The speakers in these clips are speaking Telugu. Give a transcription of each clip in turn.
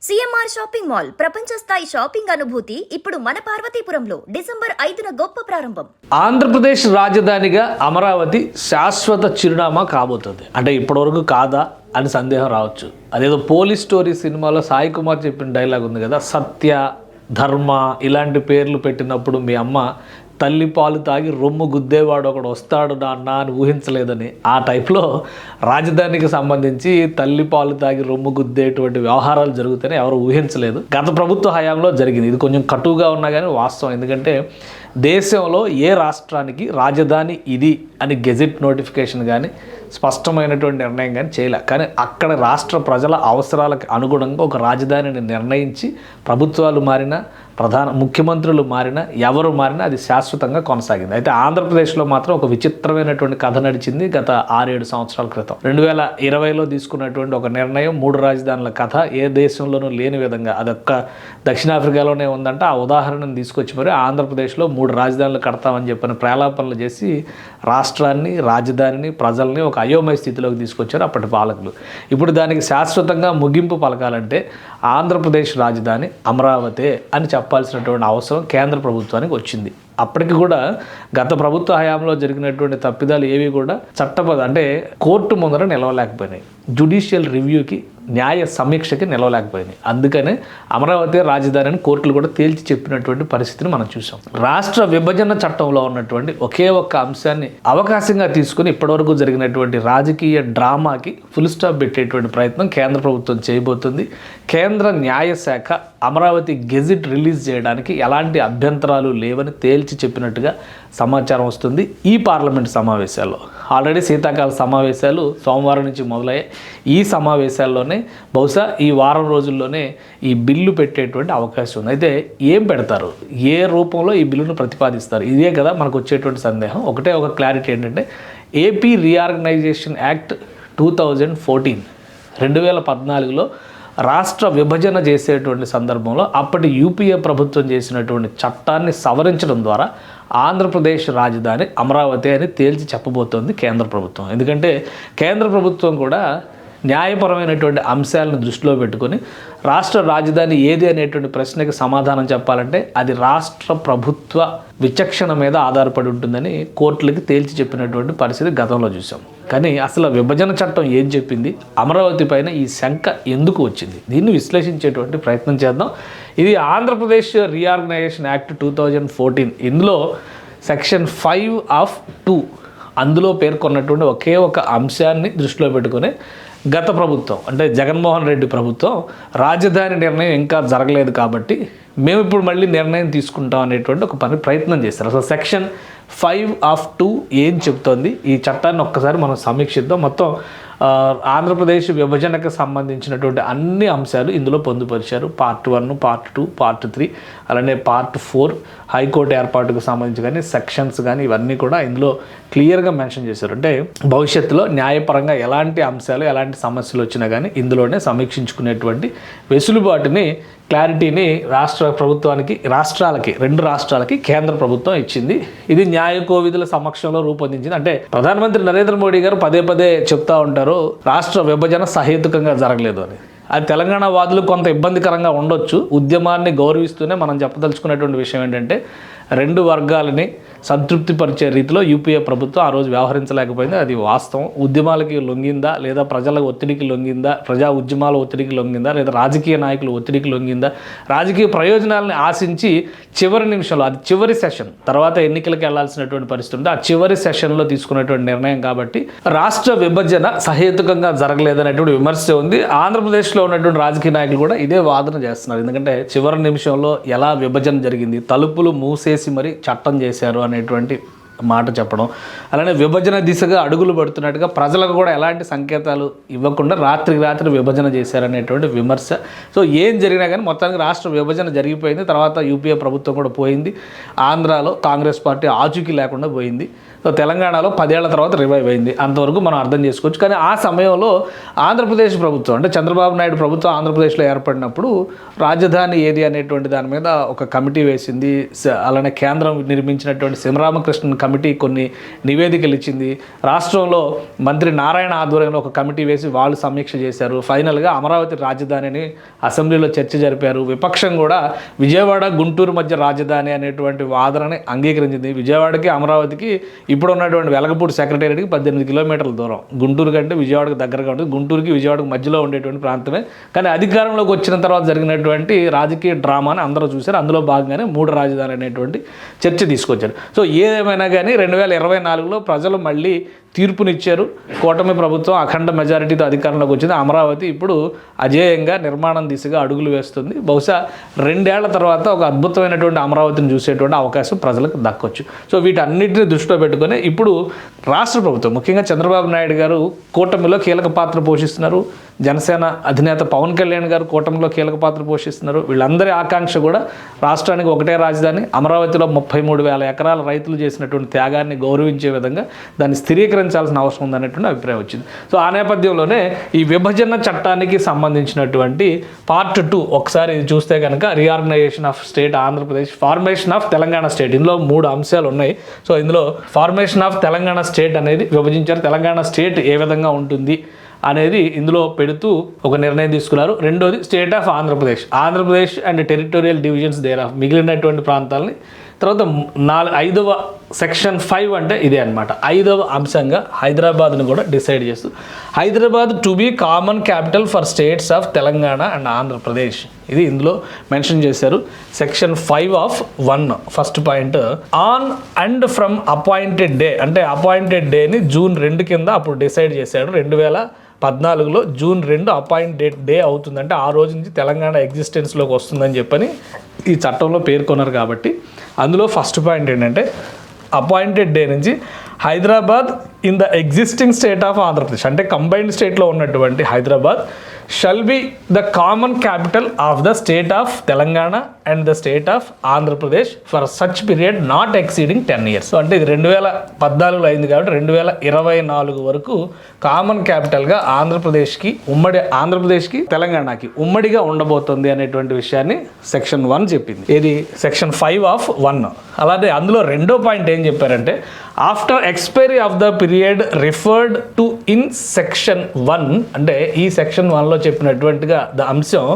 సిఎంఆర్ షాపింగ్ మాల్ ప్రపంచ స్థాయి షాపింగ్ అనుభూతి ఇప్పుడు మన పార్వతీపురంలో డిసెంబర్ 5న గొప్ప ప్రారంభం. ఆంధ్రప్రదేశ్ రాజధానిగా అమరావతి శాశ్వత చిరునామా కాబోతుంది. అంటే ఇప్పటివరకు కాదా అని సందేహం రావచ్చు. అదేదో పోలీస్ స్టోరీ సినిమాలో సాయి కుమార్ చెప్పిన డైలాగ్ ఉంది కదా, సత్య ధర్మ ఇలాంటి పేర్లు పెట్టినప్పుడు మీ అమ్మ తల్లి పాలు తాగి రొమ్ము గుద్దేవాడు ఒకడు వస్తాడు నాన్న అని ఊహించలేదని, ఆ టైప్లో రాజధానికి సంబంధించి తల్లి పాలు తాగి రొమ్ము గుద్దేటువంటి వ్యవహారాలు జరుగుతాయని ఎవరు ఊహించలేదు. గత ప్రభుత్వ హయాంలో జరిగింది. ఇది కొంచెం కటువుగా ఉన్నా కానీ వాస్తవం. ఎందుకంటే దేశంలో ఏ రాష్ట్రానికి రాజధాని ఇది అని గెజెట్ నోటిఫికేషన్ కానీ స్పష్టమైనటువంటి నిర్ణయం కానీ చేయలే. కానీ అక్కడ రాష్ట్ర ప్రజల అవసరాలకు అనుగుణంగా ఒక రాజధానిని నిర్ణయించి ప్రభుత్వాలు మారినా ముఖ్యమంత్రులు మారినా ఎవరు మారినా అది శాశ్వతంగా కొనసాగింది. అయితే ఆంధ్రప్రదేశ్లో మాత్రం ఒక విచిత్రమైనటువంటి కథ నడిచింది గత 6-7 సంవత్సరాల క్రితం. 2020లో తీసుకున్నటువంటి ఒక నిర్ణయం, 3 రాజధానుల కథ ఏ దేశంలోనూ లేని విధంగా, అదొక్క దక్షిణాఫ్రికాలోనే ఉందంటే ఆ ఉదాహరణను తీసుకొచ్చి మరి ఆంధ్రప్రదేశ్లో 3 రాజధానులు కడతామని చెప్పని ప్రేలాపనలు చేసి రాష్ట్రాన్ని, రాజధానిని, ప్రజల్ని ఒక అయోమయ స్థితిలోకి తీసుకొచ్చారు అప్పటి పాలకులు. ఇప్పుడు దానికి శాశ్వతంగా ముగింపు పలకాలంటే ఆంధ్రప్రదేశ్ రాజధాని అమరావతి అని చెప్పాల్సినటువంటి అవసరం కేంద్ర ప్రభుత్వానికి వచ్చింది. అప్పటికి కూడా గత ప్రభుత్వ హయాంలో జరిగినటువంటి తప్పిదాలు ఏవి కూడా అంటే కోర్టు ముందర నిలవలేకపోయినాయి, జ్యుడిషియల్ రివ్యూకి, న్యాయ సమీక్షకి నిలవలేకపోయినాయి. అందుకనే అమరావతి రాజధానిని కోర్టులు కూడా తేల్చి చెప్పినటువంటి పరిస్థితిని మనం చూసాం. రాష్ట్ర విభజన చట్టంలో ఉన్నటువంటి ఒకే ఒక్క అంశాన్ని అవకాశంగా తీసుకుని ఇప్పటివరకు జరిగినటువంటి రాజకీయ డ్రామాకి ఫుల్ స్టాప్ పెట్టేటువంటి ప్రయత్నం కేంద్ర ప్రభుత్వం చేయబోతుంది. కేంద్ర న్యాయశాఖ అమరావతి గెజిట్ రిలీజ్ చేయడానికి ఎలాంటి అభ్యంతరాలు లేవని తేల్చి చెప్పినట్టుగా సమాచారం వస్తుంది. ఈ పార్లమెంట్ సమావేశాల్లో ఆల్రెడీ శీతాకాల సమావేశాలు సోమవారం నుంచి మొదలయ్యాయి. ఈ సమావేశాల్లోనే బహుశా ఈ వారం రోజుల్లోనే ఈ బిల్లు పెట్టేటువంటి అవకాశం ఉంది. అయితే ఏం పెడతారు, ఏ రూపంలో ఈ బిల్లును ప్రతిపాదిస్తారు, ఇదే కదా మనకు వచ్చేటువంటి సందేహం. ఒకటే ఒక క్లారిటీ ఏంటంటే ఏపీ రీఆర్గనైజేషన్ యాక్ట్ 2014లో రాష్ట్ర విభజన చేసేటువంటి సందర్భంలో అప్పటి యూపీఏ ప్రభుత్వం చేసినటువంటి చట్టాన్ని సవరించడం ద్వారా ఆంధ్రప్రదేశ్ రాజధాని అమరావతి అని తేల్చి చెప్పబోతోంది కేంద్ర ప్రభుత్వం. ఎందుకంటే కేంద్ర ప్రభుత్వం కూడా న్యాయపరమైనటువంటి అంశాలను దృష్టిలో పెట్టుకొని రాష్ట్ర రాజధాని ఏది అనేటువంటి ప్రశ్నకి సమాధానం చెప్పాలంటే అది రాష్ట్ర ప్రభుత్వ విచక్షణ మీద ఆధారపడి ఉంటుందని కోర్టులకి తేల్చి చెప్పినటువంటి పరిస్థితి గతంలో చూసాం. కానీ అసలు విభజన చట్టం ఏం చెప్పింది, అమరావతి పైన ఈ శంక ఎందుకు వచ్చింది, దీన్ని విశ్లేషించేటువంటి ప్రయత్నం చేద్దాం. ఇది ఆంధ్రప్రదేశ్ రీఆర్గనైజేషన్ యాక్ట్ 2014. ఇందులో సెక్షన్ 5(2) అందులో పేర్కొన్నటువంటి ఒకే ఒక అంశాన్ని దృష్టిలో పెట్టుకుని గత ప్రభుత్వం అంటే జగన్మోహన్ రెడ్డి ప్రభుత్వం రాజధాని నిర్ణయం ఇంకా జరగలేదు కాబట్టి మేము ఇప్పుడు మళ్ళీ నిర్ణయం తీసుకుంటాం అనేటువంటి ఒక ప్రయత్నం చేస్తారు. అసలు సెక్షన్ 5(2) ఏం చెప్తోంది, ఈ చట్టాన్ని ఒక్కసారి మనం సమీక్షిద్దాం. మొత్తం ఆంధ్రప్రదేశ్ విభజనకు సంబంధించినటువంటి అన్ని అంశాలు ఇందులో పొందుపరిచారు. పార్ట్ 1, పార్ట్ 2, పార్ట్ 3, అలానే పార్ట్ 4 హైకోర్టు ఏర్పాటుకు సంబంధించి కానీ సెక్షన్స్ కానీ ఇవన్నీ కూడా ఇందులో క్లియర్గా మెన్షన్ చేశారు. అంటే భవిష్యత్తులో న్యాయపరంగా ఎలాంటి అంశాలు, ఎలాంటి సమస్యలు వచ్చినా కానీ ఇందులోనే సమీక్షించుకునేటువంటి వెసులుబాటుని, క్లారిటీని రాష్ట్ర ప్రభుత్వానికి, రాష్ట్రాలకి, 2 రాష్ట్రాలకి కేంద్ర ప్రభుత్వం ఇచ్చింది. ఇది న్యాయ కోవిధుల సమక్షంలో రూపొందించింది. అంటే ప్రధానమంత్రి నరేంద్ర మోడీ గారు పదే పదే చెప్తా ఉంటారు రాష్ట్ర విభజన సహేతుకంగా జరగలేదు అని. అది తెలంగాణ వాదులు కొంత ఇబ్బందికరంగా ఉండొచ్చు. ఉద్యమాన్ని గౌరవిస్తూనే మనం చెప్పదలుచుకున్నటువంటి విషయం ఏంటంటే 2 వర్గాలని సంతృప్తిపరిచే రీతిలో యూపీఏ ప్రభుత్వం ఆ రోజు వ్యవహరించలేకపోయింది. అది వాస్తవం. ఉద్యమాలకి లొంగిందా, లేదా ప్రజల ఒత్తిడికి లొంగిందా, ప్రజా ఉద్యమాల ఒత్తిడికి లొంగిందా, లేదా రాజకీయ నాయకుల ఒత్తిడికి లొంగిందా, రాజకీయ ప్రయోజనాలను ఆశించి చివరి నిమిషంలో, అది చివరి సెషన్ తర్వాత ఎన్నికలకు వెళ్లాల్సినటువంటి పరిస్థితి ఉంది, ఆ చివరి సెషన్లో తీసుకున్నటువంటి నిర్ణయం కాబట్టి రాష్ట్ర విభజన సహేతుకంగా జరగలేదనేటువంటి విమర్శ ఉంది. ఆంధ్రప్రదేశ్లో ఉన్నటువంటి రాజకీయ నాయకులు కూడా ఇదే వాదన చేస్తున్నారు. ఎందుకంటే చివరి నిమిషంలో ఎలా విభజన జరిగింది, తలుపులు మూసేసి మరి చట్టం చేశారు అనేటువంటి మాట చెప్పడం, అలానే విభజన దిశగా అడుగులు పడుతున్నట్టుగా ప్రజలకు కూడా ఎలాంటి సంకేతాలు ఇవ్వకుండా రాత్రికి రాత్రి విభజన చేశారనేటువంటి విమర్శ. సో ఏం జరిగినా కానీ మొత్తానికి రాష్ట్ర విభజన జరిగిపోయింది. తర్వాత యూపీఏ ప్రభుత్వం కూడా పోయింది. ఆంధ్రాలో కాంగ్రెస్ పార్టీ ఆచూకీ లేకుండా పోయింది. సో తెలంగాణలో 10 ఏళ్ల తర్వాత రివైవ్ అయింది. అంతవరకు మనం అర్థం చేసుకోవచ్చు. కానీ ఆ సమయంలో ఆంధ్రప్రదేశ్ ప్రభుత్వం అంటే చంద్రబాబు నాయుడు ప్రభుత్వం ఆంధ్రప్రదేశ్లో ఏర్పడినప్పుడు రాజధాని ఏది అనేటువంటి దాని మీద ఒక కమిటీ వేసింది. అలానే కేంద్రం నిర్మించినటువంటి శివరామకృష్ణన్ కమిటీ కొన్ని నివేదికలు ఇచ్చింది. రాష్ట్రంలో మంత్రి నారాయణ ఆధ్వర్యంలో ఒక కమిటీ వేసి వాళ్ళు సమీక్ష చేశారు. ఫైనల్గా అమరావతి రాజధానిని అసెంబ్లీలో చర్చ జరిపారు. విపక్షం కూడా విజయవాడ గుంటూరు మధ్య రాజధాని అనేటువంటి వాదనని అంగీకరించింది. విజయవాడకి అమరావతికి ఇప్పుడు ఉన్నటువంటి వెలగపూడి సెక్రటేరియట్కి 18 కిలోమీటర్ల దూరం. గుంటూరు కంటే విజయవాడకు దగ్గరగా ఉంటుంది. గుంటూరుకి విజయవాడకు మధ్యలో ఉండేటువంటి ప్రాంతమే. కానీ అధికారంలోకి వచ్చిన తర్వాత జరిగినటువంటి రాజకీయ డ్రామాని అందరూ చూశారు. అందులో భాగంగానే 3 రాజధాని అనేటువంటి చర్చ తీసుకొచ్చారు. సో ఏదేమైనా కానీ 2024లో ప్రజలు మళ్ళీ తీర్పునిచ్చారు. కూటమి ప్రభుత్వం అఖండ మెజారిటీతో అధికారంలోకి వచ్చింది. అమరావతి ఇప్పుడు అజేయంగా నిర్మాణం దిశగా అడుగులు వేస్తుంది. బహుశా 2 ఏళ్ల తర్వాత ఒక అద్భుతమైనటువంటి అమరావతిని చూసేటువంటి అవకాశం ప్రజలకు దక్కొచ్చు. సో వీటన్నిటిని దృష్టిలో పెట్టుకొని ఇప్పుడు రాష్ట్ర ప్రభుత్వం ముఖ్యంగా చంద్రబాబు నాయుడు గారు కూటమిలో కీలక పాత్ర పోషిస్తున్నారు. జనసేన అధినేత పవన్ కళ్యాణ్ గారు కూటమిలో కీలక పాత్ర పోషిస్తున్నారు. వీళ్ళందరి ఆకాంక్ష కూడా రాష్ట్రానికి ఒకటే రాజధాని. అమరావతిలో 33,000 ఎకరాల రైతులు చేసినటువంటి త్యాగాన్ని గౌరవించే విధంగా దాన్ని స్థిరీకరించాల్సిన అవసరం ఉందనేటువంటి అభిప్రాయం వచ్చింది. సో ఆ నేపథ్యంలోనే ఈ విభజన చట్టానికి సంబంధించినటువంటి పార్ట్ 2 ఒకసారి ఇది చూస్తే కనుక reorganisation of state Andhra Pradesh, formation of Telangana state, ఇందులో 3 అంశాలు ఉన్నాయి. సో ఇందులో ఫార్మేషన్ ఆఫ్ తెలంగాణ స్టేట్ అనేది విభజించారు. తెలంగాణ స్టేట్ ఏ విధంగా ఉంటుంది అనేది ఇందులో పెడుతూ ఒక నిర్ణయం తీసుకున్నారు. రెండోది state of Andhra Pradesh and territorial divisions there of మిగిలినటువంటి ప్రాంతాలని. తర్వాత 5వ సెక్షన్ 5 అంటే ఇదే అనమాట. 5వ అంశంగా హైదరాబాద్ను కూడా డిసైడ్ చేస్తూ Hyderabad to be common capital for states of Telangana and Andhra Pradesh ఇది ఇందులో మెన్షన్ చేశారు. Section 5 of 1 first point on and from appointed day అంటే అపాయింటెడ్ డేని జూన్ 2 కింద అప్పుడు డిసైడ్ చేశాడు. 2014లో జూన్ 2 అపాయింటెడ్ డే అవుతుందంటే ఆ రోజు నుంచి తెలంగాణ ఎగ్జిస్టెన్స్లోకి వస్తుందని చెప్పని ఈ చట్టంలో పేర్కొన్నారు. కాబట్టి అందులో ఫస్ట్ పాయింట్ ఏంటంటే అపాయింటెడ్ డే నుంచి Hyderabad in the existing state of Andhra Pradesh అంటే కంబైన్డ్ స్టేట్లో ఉన్నటువంటి Hyderabad shall be the common capital of the state of Telangana and the state of Andhra Pradesh for such period not exceeding 10 years. So అంటే ఇది 2014లో అయింది కాబట్టి 2024 వరకు కామన్ క్యాపిటల్గా ఆంధ్రప్రదేశ్కి తెలంగాణకి ఉమ్మడిగా ఉండబోతుంది అనేటువంటి విషయాన్ని సెక్షన్ 1 చెప్పింది. ఇది సెక్షన్ 5 ఆఫ్ 1. అలాగే అందులో రెండో పాయింట్ ఏం చెప్పారంటే after expiry of the period referred to in section 1 అంటే ఈ సెక్షన్ 1లో చెప్పినటువంటిగా ద అంశం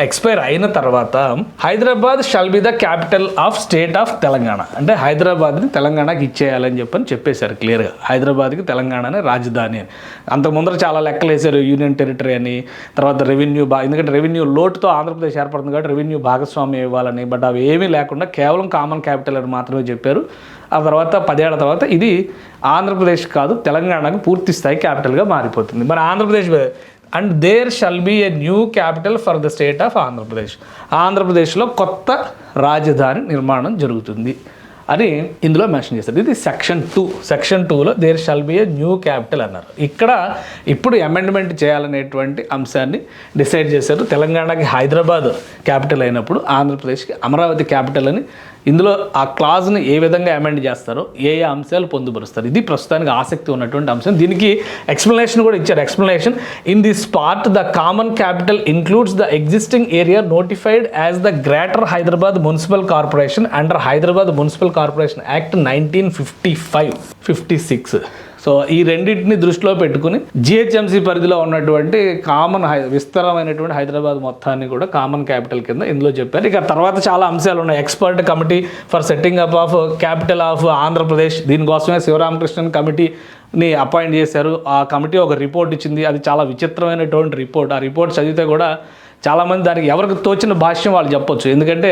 ఎక్స్పైర్ అయిన తర్వాత Hyderabad shall be the capital of state of Telangana అంటే హైదరాబాద్ని తెలంగాణకి ఇచ్చేయాలని చెప్పేశారు క్లియర్గా. హైదరాబాద్కి తెలంగాణనే రాజధాని అని. అంత ముందర చాలా లెక్కలు వేశారు. యూనియన్ టెరిటరీ అని, తర్వాత రెవెన్యూ ఎందుకంటే రెవెన్యూ లోటుతో ఆంధ్రప్రదేశ్ ఏర్పడుతుంది కాబట్టి రెవెన్యూ భాగస్వామ్యం ఇవ్వాలని. బట్ అవి ఏమీ లేకుండా కేవలం కామన్ క్యాపిటల్ అని మాత్రమే చెప్పారు. ఆ తర్వాత 10 ఏళ్ల తర్వాత ఇది ఆంధ్రప్రదేశ్ కాదు తెలంగాణకు పూర్తి స్థాయి క్యాపిటల్గా మారిపోతుంది. మరి Andhra Pradesh and there shall be a new capital for the state of ఆంధ్రప్రదేశ్లో కొత్త రాజధాని నిర్మాణం జరుగుతుంది అని ఇందులో మెన్షన్ చేస్తారు. ఇది సెక్షన్ 2. సెక్షన్ 2లో there shall be a new capital అన్నారు. ఇక్కడ ఇప్పుడు అమెండ్మెంట్ చేయాలనేటువంటి అంశాన్ని డిసైడ్ చేశారు. తెలంగాణకి హైదరాబాద్ క్యాపిటల్ అయినప్పుడు ఆంధ్రప్రదేశ్కి అమరావతి క్యాపిటల్ అని ఇందులో ఆ క్లాజ్ని ఏ విధంగా అమెండ్ చేస్తారో ఏ అంశాలు పొందుపరుస్తారు. ఇది ప్రస్తుతానికి ఆసక్తి ఉన్నటువంటి అంశం. దీనికి ఎక్స్ప్లెనేషన్ కూడా ఇచ్చారు. Explanation in this part the common capital includes the existing area notified as the greater Hyderabad municipal corporation under Hyderabad municipal corporation act 1955-56. So ఈ రెండింటిని దృష్టిలో పెట్టుకుని జిహెచ్ఎంసీ పరిధిలో ఉన్నటువంటి విస్తారమైనటువంటి హైదరాబాద్ మొత్తాన్ని కూడా కామన్ క్యాపిటల్ కింద ఇందులో చెప్పారు. ఇక తర్వాత చాలా అంశాలు ఉన్నాయి. Expert committee for setting up of capital of Andhra Pradesh, దీనికోసమే శివరామకృష్ణన్ కమిటీని అపాయింట్ చేశారు. ఆ కమిటీ ఒక రిపోర్ట్ ఇచ్చింది. అది చాలా విచిత్రమైనటువంటి రిపోర్ట్. ఆ రిపోర్ట్ చదివితే కూడా చాలామంది దానికి ఎవరికి తోచిన భాష్యం వాళ్ళు చెప్పొచ్చు. ఎందుకంటే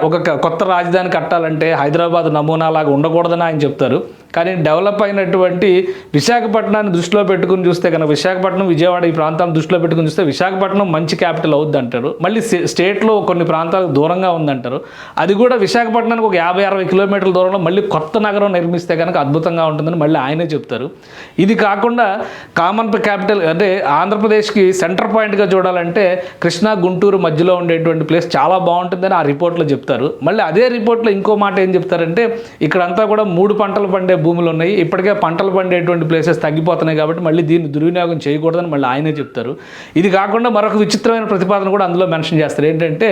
ఒక కొత్త రాజధాని కట్టాలంటే హైదరాబాద్ నమూనాలాగా ఉండకూడదని ఆయన చెప్తారు. కానీ డెవలప్ అయినటువంటి విశాఖపట్నాన్ని దృష్టిలో పెట్టుకుని చూస్తే కనుక విశాఖపట్నం, విజయవాడ ఈ ప్రాంతాలను దృష్టిలో పెట్టుకుని చూస్తే విశాఖపట్నం మంచి క్యాపిటల్ అవుద్ది అంటారు. మళ్ళీ స్టేట్లో కొన్ని ప్రాంతాలకు దూరంగా ఉందంటారు. అది కూడా విశాఖపట్నానికి ఒక 50-60 కిలోమీటర్ల దూరంలో మళ్ళీ కొత్త నగరం నిర్మిస్తే కనుక అద్భుతంగా ఉంటుందని మళ్ళీ ఆయనే చెప్తారు. ఇది కాకుండా కామన్ క్యాపిటల్ అంటే ఆంధ్రప్రదేశ్కి సెంటర్ పాయింట్గా చూడాలంటే కృష్ణా గుంటూరు మధ్యలో ఉండేటువంటి ప్లేస్ చాలా బాగుంటుందని ఆ రిపోర్ట్లో చెప్తారు. మళ్ళీ అదే రిపోర్ట్లో ఇంకో మాట ఏం చెప్తారంటే ఇక్కడంతా కూడా 3 పంటలు పండే భూములు ఉన్నాయి, ఇప్పటికే పంటలు పండేటువంటి ప్లేసెస్ తగ్గిపోతున్నాయి కాబట్టి మళ్ళీ దీన్ని దుర్వినియోగం చేయకూడదని మళ్ళీ ఆయనే చెప్తారు. ఇది కాకుండా మరొక విచిత్రమైన ప్రతిపాదన కూడా అందులో మెన్షన్ చేస్తారు. ఏంటంటే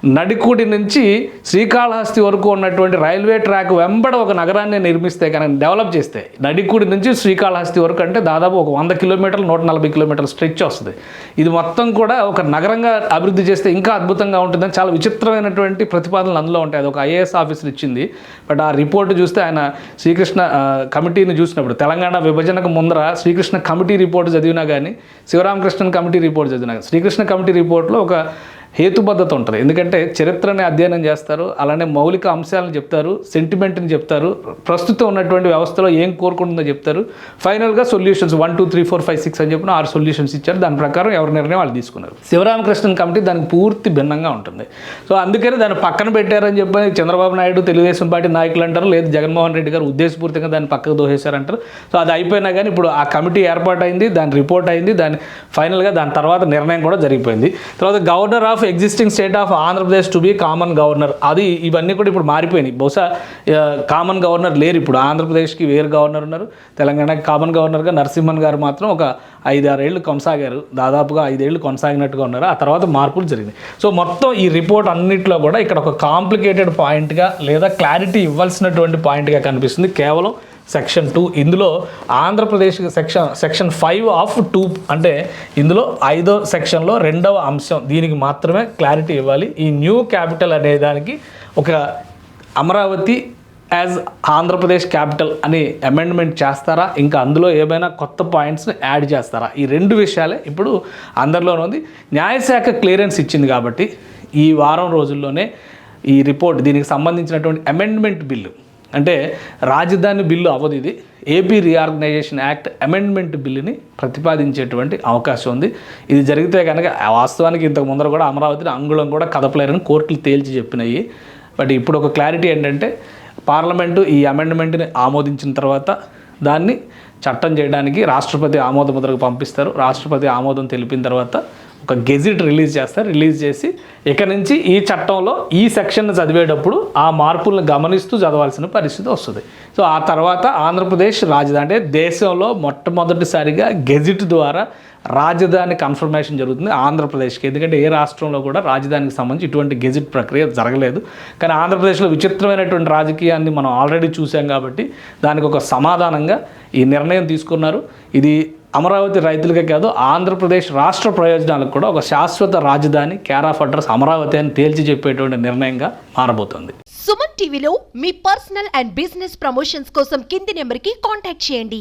నడికుడి నుంచి శ్రీకాళహస్తి వరకు ఉన్నటువంటి రైల్వే ట్రాక్ వెంబడ ఒక నగరాన్ని నిర్మిస్తే కనుక డెవలప్ చేస్తే నడికుడి నుంచి శ్రీకాళహస్తి వరకు అంటే దాదాపు ఒక 100 కిలోమీటర్లు 140 కిలోమీటర్ల స్ట్రెచ్ వస్తుంది. ఇది మొత్తం కూడా ఒక నగరంగా అభివృద్ధి చేస్తే ఇంకా అద్భుతంగా ఉంటుందని చాలా విచిత్రమైనటువంటి ప్రతిపాదనలు అందులో ఉంటాయి. అది ఒక ఐఏఎస్ ఆఫీసర్ ఇచ్చింది. బట్ ఆ రిపోర్ట్ చూస్తే ఆయన శ్రీకృష్ణ కమిటీని చూసినప్పుడు తెలంగాణ విభజనకు ముందర శ్రీకృష్ణ కమిటీ రిపోర్ట్ చదివినా కానీ శివరామకృష్ణన్ కమిటీ రిపోర్ట్ చదివినా కానీ శ్రీకృష్ణ కమిటీ రిపోర్ట్లో ఒక హేతుబద్ధత ఉంటుంది. ఎందుకంటే చరిత్రని అధ్యయనం చేస్తారు, అలానే మౌలిక అంశాలను చెప్తారు, సెంటిమెంట్ని చెప్తారు, ప్రస్తుతం ఉన్నటువంటి వ్యవస్థలో ఏం కోరుకుంటుందో చెప్తారు. ఫైనల్గా సొల్యూషన్స్ 1 2 3 4 5 6 అని చెప్పిన 6 సొల్యూషన్స్ ఇచ్చారు. దాని ప్రకారం ఎవరి నిర్ణయం వాళ్ళు తీసుకున్నారు. శివరామకృష్ణన్ కమిటీ దానికి పూర్తి భిన్నంగా ఉంటుంది. సో అందుకని దాన్ని పక్కన పెట్టారని చెప్పి చంద్రబాబు నాయుడు తెలుగుదేశం పార్టీ నాయకులు అంటారు, లేదు జగన్మోహన్ రెడ్డి గారు ఉద్దేశపూర్తిగా దాన్ని పక్కకు దోసేశారంటారు. సో అది అయిపోయినా కానీ ఇప్పుడు ఆ కమిటీ ఏర్పాటైంది, దాని రిపోర్ట్ అయింది, దాని ఫైనల్గా దాని తర్వాత నిర్ణయం కూడా జరిగిపోయింది. తర్వాత governor of existing state of Andhra Pradesh to be common governor, అది ఇవన్నీ కూడా ఇప్పుడు మారిపోయినాయి. బహుశా కామన్ గవర్నర్ లేరు ఇప్పుడు. ఆంధ్రప్రదేశ్కి వేరు గవర్నర్ ఉన్నారు, తెలంగాణకి కామన్ గవర్నర్గా నరసింహన్ గారు మాత్రం ఒక 5-6 ఏళ్ళు కొనసాగారు, దాదాపుగా 5 ఏళ్ళు కొనసాగినట్టుగా ఉన్నారు. ఆ తర్వాత మార్పులు జరిగినాయి. సో మొత్తం ఈ రిపోర్ట్ అన్నింటిలో కూడా ఇక్కడ ఒక కాంప్లికేటెడ్ పాయింట్గా లేదా క్లారిటీ ఇవ్వాల్సినటువంటి పాయింట్గా కనిపిస్తుంది కేవలం సెక్షన్ 2. ఇందులో ఆంధ్రప్రదేశ్ సెక్షన్ 5 ఆఫ్ 2 అంటే ఇందులో 5వ సెక్షన్లో 2వ అంశం, దీనికి మాత్రమే క్లారిటీ ఇవ్వాలి. ఈ న్యూ క్యాపిటల్ అనే దానికి ఒక అమరావతి యాజ్ ఆంధ్రప్రదేశ్ క్యాపిటల్ అని అమెండ్మెంట్ చేస్తారా, ఇంకా అందులో ఏమైనా కొత్త పాయింట్స్ని యాడ్ చేస్తారా, ఈ 2 విషయాలే ఇప్పుడు అందరిలోనే ఉంది. న్యాయశాఖ క్లియరెన్స్ ఇచ్చింది కాబట్టి ఈ వారం రోజుల్లోనే ఈ రిపోర్ట్, దీనికి సంబంధించినటువంటి అమెండ్మెంట్ బిల్లు, అంటే రాజధాని బిల్లు అవ్వదు, ఇది ఏపీ రీఆర్గనైజేషన్ యాక్ట్ అమెండ్మెంట్ బిల్లుని ప్రతిపాదించేటువంటి అవకాశం ఉంది. ఇది జరిగితే కనుక వాస్తవానికి ఇంతకు ముందర కూడా అమరావతిని అంగుళం కూడా కదపలేరని కోర్టులు తేల్చి చెప్పినాయి. బట్ ఇప్పుడు ఒక క్లారిటీ ఏంటంటే పార్లమెంటు ఈ అమెండ్మెంట్ని ఆమోదించిన తర్వాత దాన్ని చట్టం చేయడానికి రాష్ట్రపతి ఆమోద ముద్రకు పంపిస్తారు. రాష్ట్రపతి ఆమోదం తెలిపిన తర్వాత ఒక గెజిట్ రిలీజ్ చేస్తారు. రిలీజ్ చేసి ఇక నుంచి ఈ చట్టంలో ఈ సెక్షన్ను చదివేటప్పుడు ఆ మార్పులను గమనిస్తూ చదవాల్సిన పరిస్థితి వస్తుంది. సో ఆ తర్వాత ఆంధ్రప్రదేశ్ రాజధాని, అంటే దేశంలో మొట్టమొదటిసారిగా గెజిట్ ద్వారా రాజధాని కన్ఫర్మేషన్ జరుగుతుంది ఆంధ్రప్రదేశ్కి. ఎందుకంటే ఏ రాష్ట్రంలో కూడా రాజధానికి సంబంధించి ఇటువంటి గెజిట్ ప్రక్రియ జరగలేదు. కానీ ఆంధ్రప్రదేశ్లో విచిత్రమైనటువంటి రాజకీయాన్ని మనం ఆల్రెడీ చూసాం కాబట్టి దానికి ఒక సమాధానంగా ఈ నిర్ణయం తీసుకున్నారు. ఇది అమరావతి రైతులకే కాదు, ఆంధ్రప్రదేశ్ రాష్ట్ర ప్రయోజనాలకు కూడా ఒక శాశ్వత రాజధాని కేర్ ఆఫ్ అడ్రస్ అమరావతి అని తేల్చి చెప్పేటువంటి నిర్ణయంగా మారబోతోంది. సుమన్ టీవీలో మీ పర్సనల్ అండ్ బిజినెస్ ప్రమోషన్స్ కోసం కింది నెంబర్కి కాంటాక్ట్ చేయండి.